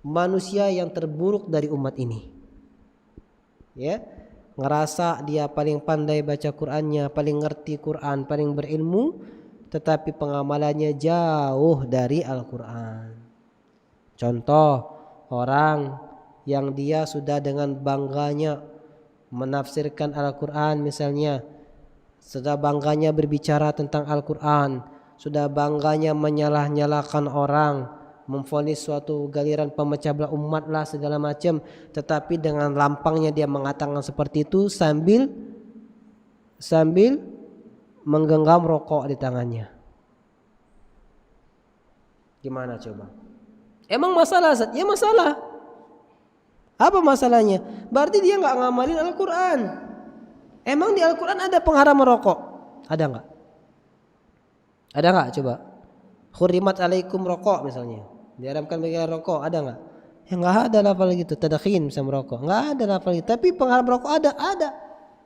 manusia yang terburuk dari umat ini. Ya, ngerasa dia paling pandai baca Qur'annya, paling ngerti Qur'an, paling berilmu, tetapi pengamalannya jauh dari Al-Qur'an. Contoh, orang yang dia sudah dengan bangganya menafsirkan Al-Qur'an misalnya, sudah bangganya berbicara tentang Al-Qur'an, sudah bangganya menyalah-nyalahkan orang, memvonis suatu galiran pemecah belah umat lah segala macam, tetapi dengan lampangnya dia mengatakan seperti itu sambil menggenggam rokok di tangannya. Gimana coba? Emang masalah? Ya masalah. Apa masalahnya? Berarti dia nggak ngamalin Al-Quran. Emang di Al-Quran ada pengharam merokok? Ada nggak? Ada nggak coba? Hurrimat alaikum rokok misalnya, diharamkan bagi rokok, ada nggak? Ya nggak ada lafal gitu. Tadkhin bisa merokok, nggak ada lafal gitu. Tapi pengharam rokok ada.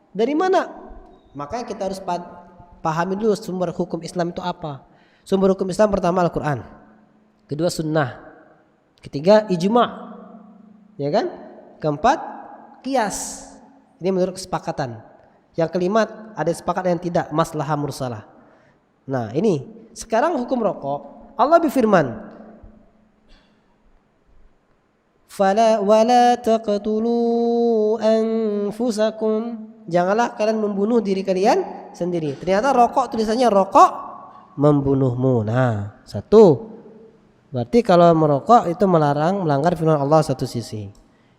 Dari mana? Makanya kita harus pahami dulu sumber hukum Islam itu apa. Sumber hukum Islam pertama Al-Quran, kedua sunnah, ketiga ijma', ya kan? Keempat qiyas. Ini menurut kesepakatan. Yang kelima ada sepakat yang tidak, maslahah mursalah. Nah ini sekarang hukum rokok. Allah berfirman, fala wala taqtulu anfusakum, janganlah kalian membunuh diri kalian sendiri. Ternyata rokok tulisannya rokok membunuhmu. Nah, satu, berarti kalau merokok itu melanggar firman Allah satu sisi.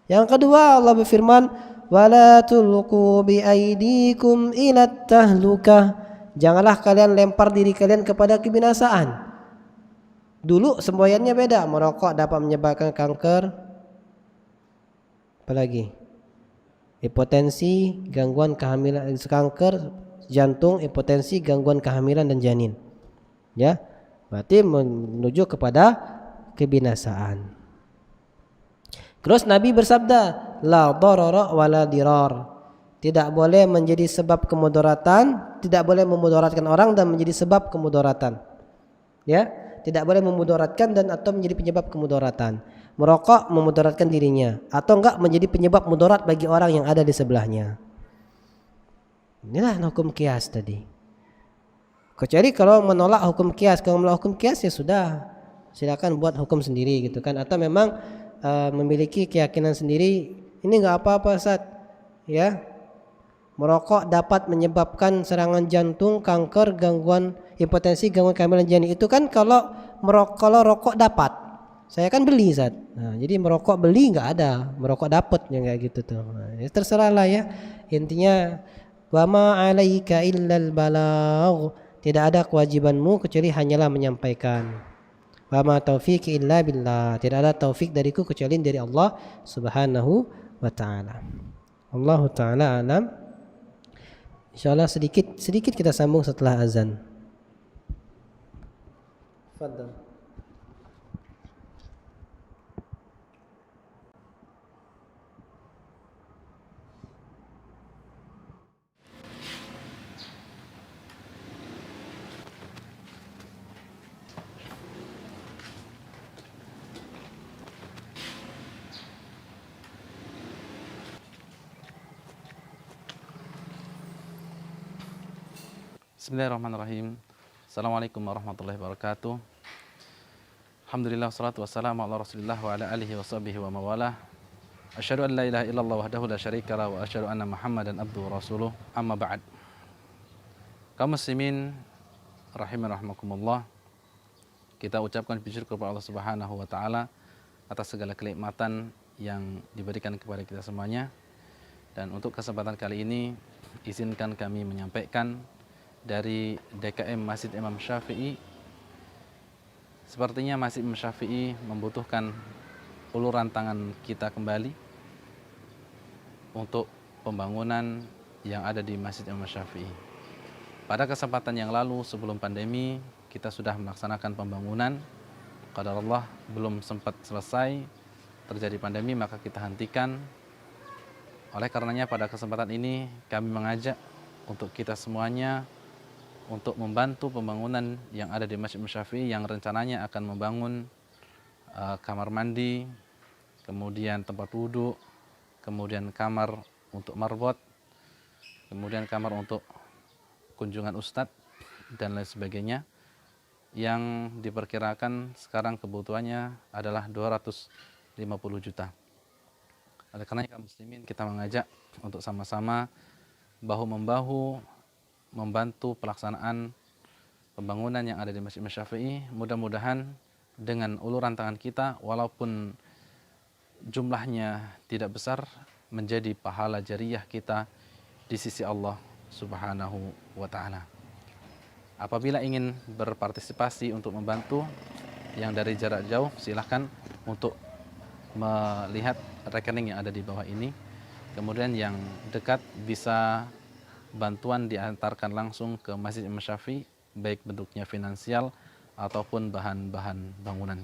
Yang kedua, Allah berfirman, wala tulqu bi aidikum ila tahlukah, janganlah kalian lempar diri kalian kepada kebinasaan. Dulu semboyannya beda, merokok dapat menyebabkan kanker, apalagi hipotensi, gangguan kehamilan, kanker jantung, hipotensi, gangguan kehamilan dan janin. Ya, berarti menuju kepada kebinasaan. Terus Nabi bersabda, la darara wala dirar, tidak boleh menjadi sebab kemudaratan, tidak boleh memudaratkan orang dan menjadi sebab kemudaratan. Ya, tidak boleh memudaratkan dan atau menjadi penyebab kemudaratan. Merokok memudaratkan dirinya atau enggak menjadi penyebab mudarat bagi orang yang ada di sebelahnya. Inilah hukum qiyas tadi. Kecuali kalau menolak hukum qiyas, kalau menolak hukum qiyas ya sudah, silakan buat hukum sendiri gitu kan, atau memang memiliki keyakinan sendiri, ini enggak apa-apa Ustaz, ya. Merokok dapat menyebabkan serangan jantung, kanker, gangguan hipertensi, gangguan kehamilan janin. Itu kan kalau rokok dapat. Saya kan beli, Zat. Nah, jadi merokok beli nggak ada, merokok dapat yang kayak gitu tuh. Nah, ya terserah lah ya. Intinya wa ma 'alaika illal balagh. Tidak ada kewajibanmu kecuali hanyalah menyampaikan. Wa ma taufiqi illa billah. Tidak ada taufik dariku kecuali dari Allah Subhanahu wa taala. Allahu taala alam. Insyaallah sedikit kita sambung setelah azan. Fadhal. Bismillahirrahmanirrahim. Assalamualaikum warahmatullahi wabarakatuh. Alhamdulillah wassalatu wassalamu ala Rasulillah wa ala alihi wa sahbihi wa mawalah. Asyhadu an la ilaha illallah wahdahu la syarika wa asyhadu anna Muhammadan abduhu wa rasuluh. Amma ba'd. Kaum muslimin rahiman rahimakumullah. Kita ucapkan puji syukur kepada Allah Subhanahu wa taala atas segala kenikmatan yang diberikan kepada kita semuanya. Dan untuk kesempatan kali ini izinkan kami menyampaikan dari DKM Masjid Imam Syafi'i. Sepertinya Masjid Imam Syafi'i membutuhkan uluran tangan kita kembali untuk pembangunan yang ada di Masjid Imam Syafi'i. Pada kesempatan yang lalu sebelum pandemi kita sudah melaksanakan pembangunan. Qadarullah belum sempat selesai, terjadi pandemi maka kita hentikan. Oleh karenanya pada kesempatan ini kami mengajak untuk kita semuanya untuk membantu pembangunan yang ada di Masjid Imam Syafi'i yang rencananya akan membangun kamar mandi, kemudian tempat wudhu, kemudian kamar untuk marbot, kemudian kamar untuk kunjungan ustadz dan lain sebagainya, yang diperkirakan sekarang kebutuhannya adalah 250 juta. Oleh karena kaum muslimin kita mengajak untuk sama-sama bahu-membahu membantu pelaksanaan pembangunan yang ada di Masjid Imam Syafi'i. Mudah-mudahan dengan uluran tangan kita, walaupun jumlahnya tidak besar, menjadi pahala jariyah kita di sisi Allah Subhanahu wa ta'ala. Apabila ingin berpartisipasi untuk membantu yang dari jarak jauh, silahkan untuk melihat rekening yang ada di bawah ini. Kemudian yang dekat bisa bantuan diantarkan langsung ke Masjid Imam Syafi'i, baik bentuknya finansial ataupun bahan-bahan bangunan.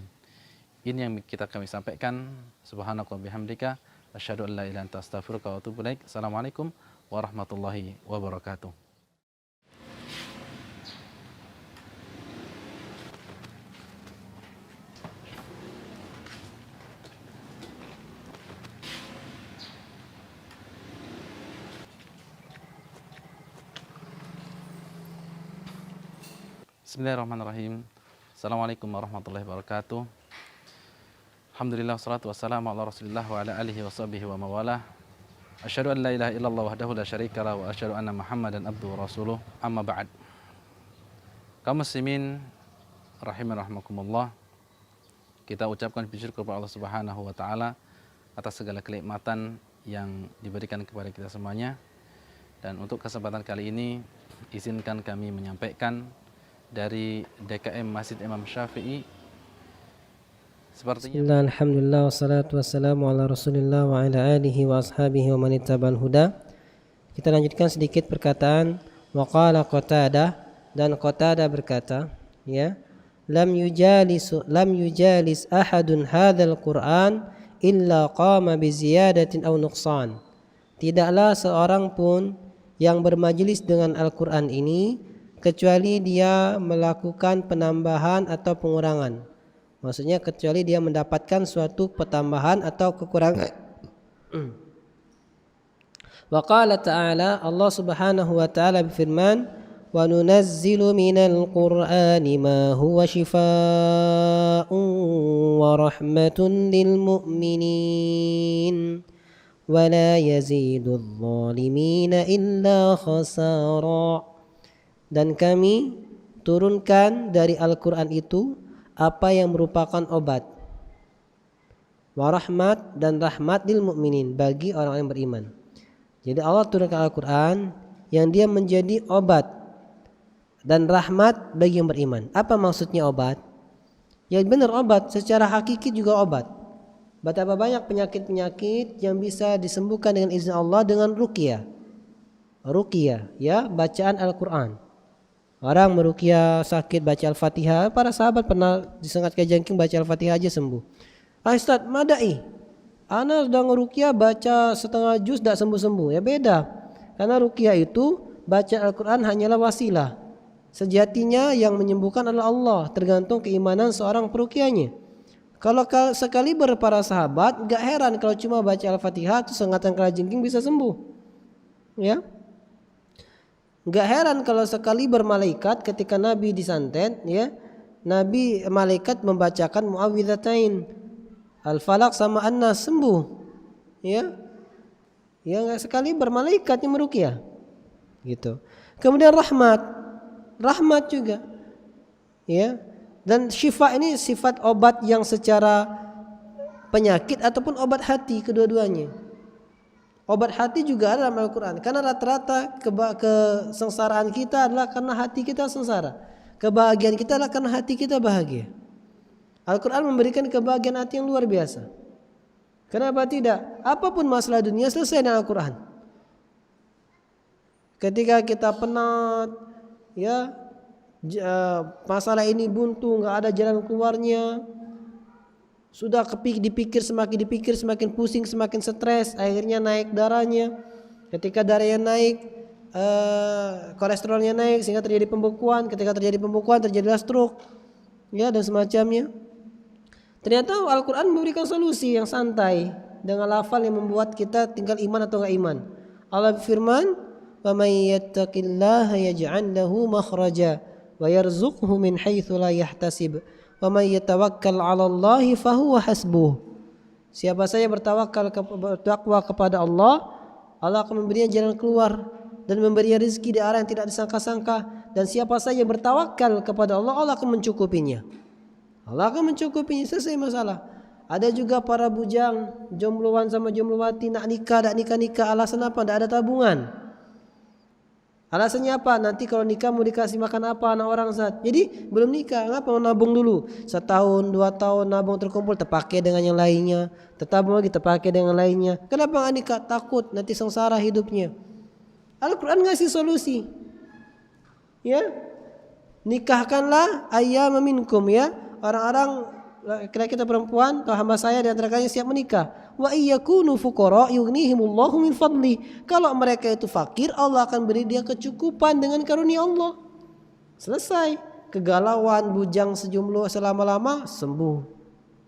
Ini yang kami sampaikan. Subhanaka wa bihamdika asyhadu an la ilaha illa anta astaghfiruka wa atubu ilaik. Assalamualaikum warahmatullahi wabarakatuh. Bismillahirrahmanirrahim. Assalamualaikum warahmatullahi wabarakatuh. Alhamdulillah wassalatu wassalamu ala Rasulillah wa ala alihi wa sahbihi wa mawalah. Asyhadu an la ilaha illallah wahdahu la syarika wa asyhadu anna Muhammadan abduhu wa rasuluh. Amma ba'd. Kaum muslimin rahiman rahimakumullah. Kita ucapkan puji syukur kepada Allah Subhanahu wa taala atas segala kenikmatan yang diberikan kepada kita semuanya. Dan untuk kesempatan kali ini izinkan kami menyampaikan dari DKM Masjid Imam Syafi'i. Sepertinya Bismillah, alhamdulillah, wassalatu wassalamu ala Rasulillah wa ala alihi wa ashabihi wa man ittaba'al huda. Kita lanjutkan sedikit perkataan wa qala Qatadah, dan Qatadah berkata, ya, lam yujalis ahadun hadzal Qur'an illa qama bi ziyadatin aw nuqsan. Tidaklah seorang pun yang bermajlis dengan Al-Qur'an ini kecuali dia melakukan penambahan atau pengurangan. Maksudnya kecuali dia mendapatkan suatu pertambahan atau kekurangan. Wa qala ta'ala, Allah Subhanahu wa ta'ala berfirman, wa nunazzilu minal Qur'ani ma huwa shifaa'un wa rahmatun lil mu'minin ولا يزيد الظالمين إلا خسارا. Dan kami turunkan dari Al-Quran itu apa yang merupakan obat, warahmat, dan rahmat lil mu'minin, bagi orang yang beriman. Jadi Allah turunkan Al-Quran yang dia menjadi obat dan rahmat bagi yang beriman. Apa maksudnya obat? Ya benar, obat secara hakiki juga obat. Betapa banyak penyakit-penyakit yang bisa disembuhkan dengan izin Allah dengan ruqyah. Ruqyah, ya, bacaan Al-Quran. Orang meruqyah sakit baca Al-Fatihah. Para sahabat pernah disengat kejangking baca Al-Fatihah aja sembuh. Ustaz, madai, ana sudah ngeruqyah baca setengah juz tidak sembuh-sembuh. Ya beda. Karena ruqyah itu baca Al-Quran hanyalah wasilah. Sejatinya yang menyembuhkan adalah Allah, tergantung keimanan seorang peruqyahnya. Kalau sekali para sahabat, gak heran kalau cuma baca Al-Fatihah itu sengatan kalajengking bisa sembuh. Ya. Gak heran kalau sekali malaikat ketika Nabi disantet, ya, Nabi malaikat membacakan muawwidzatain, Al-Falaq sama An-Nas, sembuh. Ya. Ya, gak sekali malaikat yang meruqyah. Gitu. Kemudian rahmat juga, ya. Dan syifa ini sifat obat yang secara penyakit ataupun obat hati, kedua-duanya. Obat hati juga ada dalam Al-Quran, karena rata-rata kesengsaraan kita adalah karena hati kita sengsara, kebahagiaan kita adalah karena hati kita bahagia. Al-Quran memberikan kebahagiaan hati yang luar biasa. Kenapa tidak? Apapun masalah dunia selesai dengan Al-Quran. Ketika kita penat, ya, masalah ini buntu, nggak ada jalan keluarnya, sudah dipikir semakin pusing, semakin stres, akhirnya naik darahnya. Ketika darahnya naik, kolesterolnya naik sehingga terjadi pembekuan. Ketika terjadi pembekuan terjadilah stroke, ya, dan semacamnya. Ternyata Al-Quran memberikan solusi yang santai dengan lafal yang membuat kita tinggal iman atau enggak iman. Allah berfirman, "Wa may yattaqillaha yaj'al lahu makhraja wa yarzuqhu min haitsu la yahtasib wa may yatawakkal 'ala Allahi fahuwa hasbuh." Siapa saja bertakwa kepada Allah, Allah akan memberinya jalan keluar dan memberinya rezeki di arah yang tidak disangka-sangka. Dan siapa saja bertawakal kepada Allah, Allah akan mencukupinya. Allah akan mencukupinya, selesai masalah. Ada juga para bujang, jombloan sama jomblowati nak nikah, alasan apa? Tidak ada tabungan. Alasannya apa? Nanti kalau nikah mau dikasih makan apa anak orang saat. Jadi belum nikah, ngapa mau nabung dulu? Setahun, 2 tahun nabung terkumpul, terpakai dengan yang lainnya. Tertabung lagi, terpakai dengan lainnya. Kenapa nggak nikah? Takut nanti sengsara hidupnya. Al-Quran ngasih solusi. Ya, nikahkanlah ayyama minkum, ya, orang-orang laki-laki atau perempuan atau hamba saya di antara kalian siap menikah. Wa iyyakunu fuqara yughnihimullahu min fadli. Kalau mereka itu fakir, Allah akan beri dia kecukupan dengan karunia Allah. Selesai. Kegalauan bujang sejumlah selama-lama sembuh.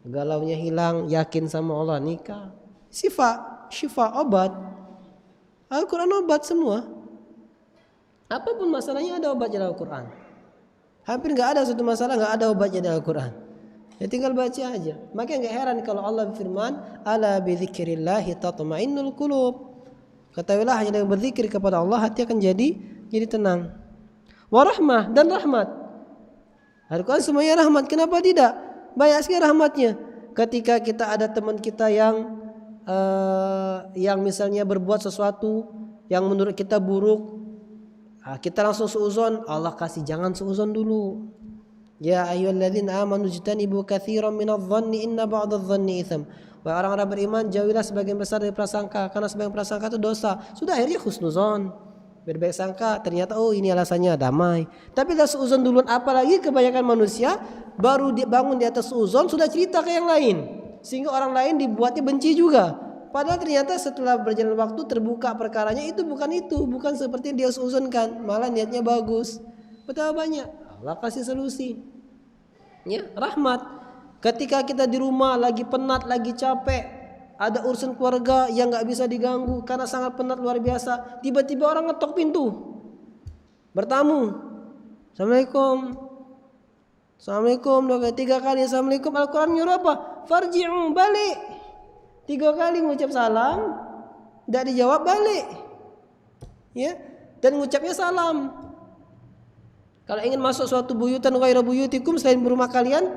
Galaunya hilang, yakin sama Allah, nikah. Syifa obat. Al-Quran obat semua. Apapun masalahnya ada obatnya dalam Al-Quran. Hampir nggak ada satu masalah nggak ada obatnya dalam Al-Quran. Ya tinggal baca aja. Makanya nggak heran kalau Allah berfirman, "Ala bidzikrillahi tatma'innul qulub." Ketahuilah hanya dengan berzikir kepada Allah hati akan jadi tenang. Warahmah, dan rahmat. Al-Quran semuanya rahmat. Kenapa tidak? Banyak sekali rahmatnya. Ketika kita ada teman kita yang misalnya berbuat sesuatu yang menurut kita buruk, kita langsung suuzon, Allah kasih jangan suuzon dulu. Ya ayyuhalladzina amanu jtanibu katsiran minadh-dhanni inna ba'dadh-dhanni itsam. Wahai orang-orang beriman, jauhilah sebagian besar dari prasangka, karena sebagian prasangka itu dosa. Sudah akhirnya husnuzon, berbaik sangka, ternyata oh ini alasannya damai. Tapi dah suuzon duluan, apalagi kebanyakan manusia baru bangun di atas suuzon sudah cerita ke yang lain, sehingga orang lain dibuatnya benci juga. Padahal ternyata setelah berjalan waktu terbuka perkaranya bukan seperti yang dia suuzonkan, malah niatnya bagus. Betapa banyak Allah kasih solusi. Ya, rahmat. Ketika kita di rumah lagi penat, lagi capek, ada urusan keluarga yang nggak bisa diganggu karena sangat penat luar biasa, tiba-tiba orang ngetok pintu, bertamu, assalamualaikum, 3 kali assalamualaikum. Al-Quran nyuruh apa? Farji'u, balik. 3 kali mengucap salam, Tidak dijawab balik. Ya, dan mengucapnya salam. Kalau ingin masuk suatu buyutan ghairu buyutikum selain rumah kalian,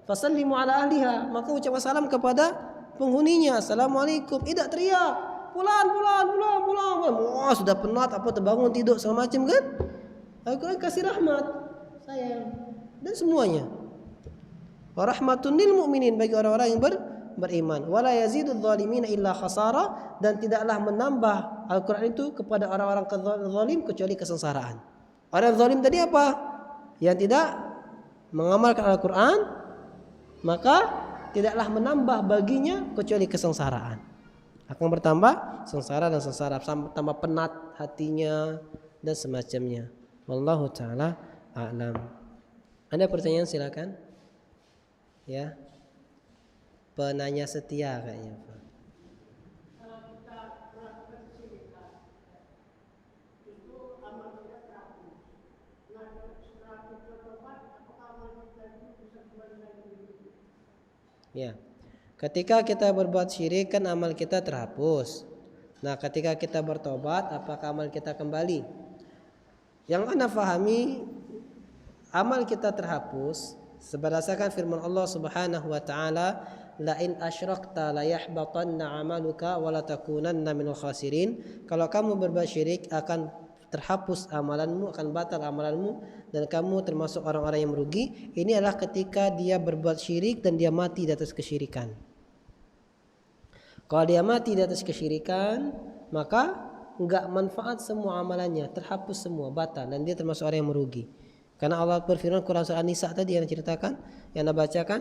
fasallimu ala ahliha, maka ucapkan salam kepada penghuninya. Assalamualaikum. Tidak teriak, pulang. Wah, sudah penat apa terbangun tidur segala macam kan? Al-Quran kasih rahmat, sayang, dan semuanya. Wa rahmatun lil mu'minin, bagi orang-orang yang beriman. Wala yazidudz zalimina illa khasara, dan tidaklah menambah Al-Quran itu kepada orang-orang zalim kecuali kesengsaraan. Orang zalim tadi apa? Yang tidak mengamalkan Al-Quran, maka tidaklah menambah baginya kecuali kesengsaraan. Akan bertambah sengsara dan sengsara, tambah penat hatinya dan semacamnya. Wallahu ta'ala a'lam. Ada pertanyaan silakan. Ya. Penanya setia kayaknya, Pak. Ya. Ketika kita berbuat syirik kan amal kita terhapus. Nah, ketika kita bertobat apakah amal kita kembali? Yang Anda fahami, amal kita terhapus berdasarkan firman Allah Subhanahu wa taala, la in asyrakta la yahbatanna 'amaluka wa la takunanna minal khasirin. Kalau kamu berbuat syirik akan terhapus amalanmu, akan batal amalanmu, dan kamu termasuk orang-orang yang merugi. Ini adalah ketika dia berbuat syirik dan dia mati di atas kesyirikan. Kalau dia mati di atas kesyirikan, maka enggak manfaat semua amalannya, terhapus semua, batal, dan dia termasuk orang yang merugi. Karena Allah berfirman Quran surah An-Nisa tadi yang diceritakan, yang Anda bacakan,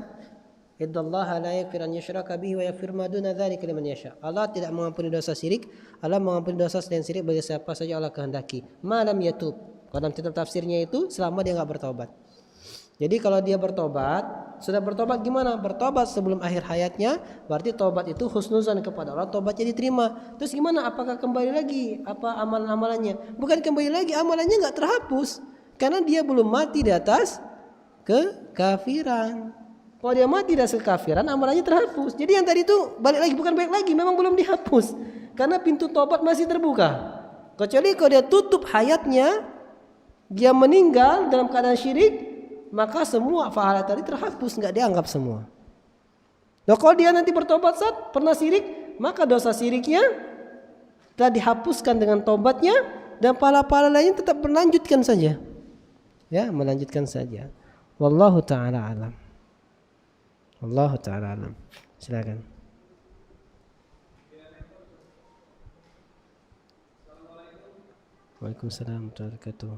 Innallaha la yaghfiru an yushraka bihi wa yaghfiru ma duna dzalika liman yasha. Allah tidak mengampuni dosa syirik, Allah mengampuni dosa selain syirik bagi siapa saja Allah kehendaki. Malam yatub. Dalam kitab tafsirnya itu selama dia enggak bertobat. Jadi kalau dia bertobat, sudah bertobat gimana? Bertobat sebelum akhir hayatnya, berarti tobat itu husnuzan kepada Allah, tobatnya diterima. Terus gimana? Apakah kembali lagi apa amalan-amalannya? Bukan kembali lagi, amalannya enggak terhapus karena dia belum mati di atas kekafiran. Kalau dia mati di atas kekafiran, amalannya terhapus. Jadi yang tadi itu balik lagi, bukan balik lagi, memang belum dihapus. Karena pintu tobat masih terbuka. Kecuali kalau dia tutup hayatnya, dia meninggal dalam keadaan syirik, maka semua pahala tadi terhapus, enggak dianggap semua. Nah, kalau dia nanti bertobat saat pernah syirik, maka dosa syiriknya telah dihapuskan dengan tobatnya, dan pahala-pahala lainnya tetap melanjutkan saja. Ya, melanjutkan saja. Wallahu ta'ala alam. Allah Ta'ala alam. Silakan. Waalaikumsalam warahmatullahi wabarakatuh.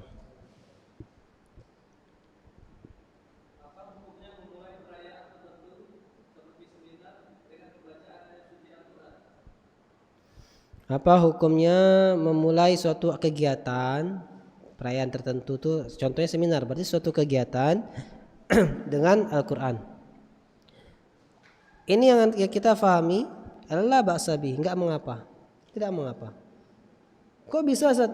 Apa hukumnya memulai suatu kegiatan perayaan tertentu tuh, contohnya seminar, berarti suatu kegiatan dengan Al-Quran. Ini yang kita fahami adalah ba'sabi, enggak mengapa, tidak mengapa. Kok bisa Ustaz?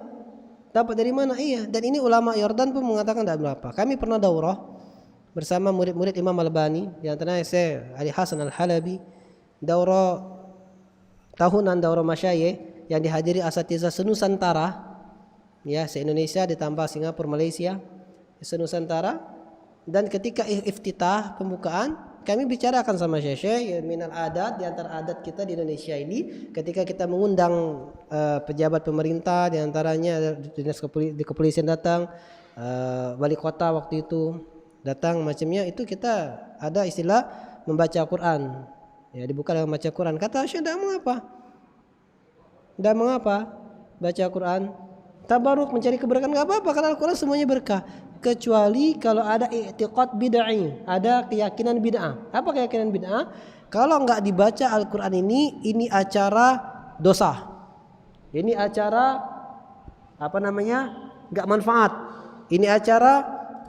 Dapat dari mana? Iya, dan ini ulama Yordan pun mengatakan tidak mengapa. Kami pernah daurah bersama murid-murid Imam Al-Albani, di antaranya saya Ali Hasan Al-Halabi, daurah tahunan, daurah masyayikh yang dihadiri asatizah senusantara, ya, se-Indonesia ditambah Singapura, Malaysia, senusantara. Dan ketika iftitah pembukaan, kami bicarakan sama Syekh minal adat, di antara adat kita di Indonesia ini, ketika kita mengundang pejabat pemerintah, di antaranya dinas kepolisian datang, wali kota waktu itu datang, macamnya itu kita ada istilah membaca Quran. Ya, dibuka dengan membaca Quran. Kata Syekh, tidak mengapa. Tidak mengapa baca Quran. Tabaruk, mencari keberkahan, enggak apa-apa, karena Al-Quran semuanya berkah. Kecuali kalau ada i'tiqad bid'ah, ada keyakinan bid'ah. Apa keyakinan bid'ah? Kalau enggak dibaca Al-Quran ini acara dosa. Ini acara enggak manfaat. Ini acara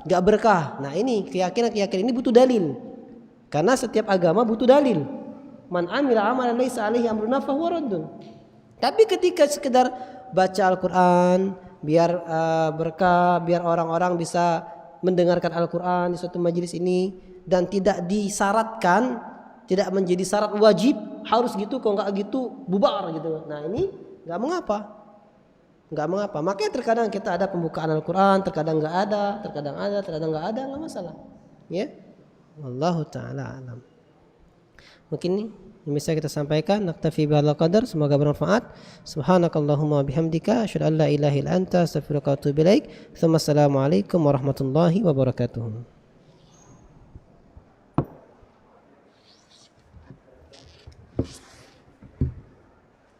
enggak berkah. Nah, ini keyakinan ini butuh dalil. Karena setiap agama butuh dalil. Man amila amalan laisa alaihi amruna fahuwa raddun. Tapi ketika sekedar baca Al-Quran biar berkah, biar orang-orang bisa mendengarkan Al-Quran di suatu majelis ini, dan tidak disyaratkan, tidak menjadi syarat wajib, harus gitu, kalau nggak gitu bubar gitu. Nah ini nggak mengapa, nggak mengapa. Makanya terkadang kita ada pembukaan Al-Quran, terkadang nggak ada, terkadang nggak ada, nggak masalah. Ya, Wallahu taala alam. Mungkin ini yang bisa kita sampaikan. Naktafi bihadzal qadar, semoga bermanfaat. Subhanakallahumma bihamdika asyhadu an la ilaha illa anta astaghfiruka wa atubu ilaik. Assalamualaikum warahmatullahi wabarakatuh.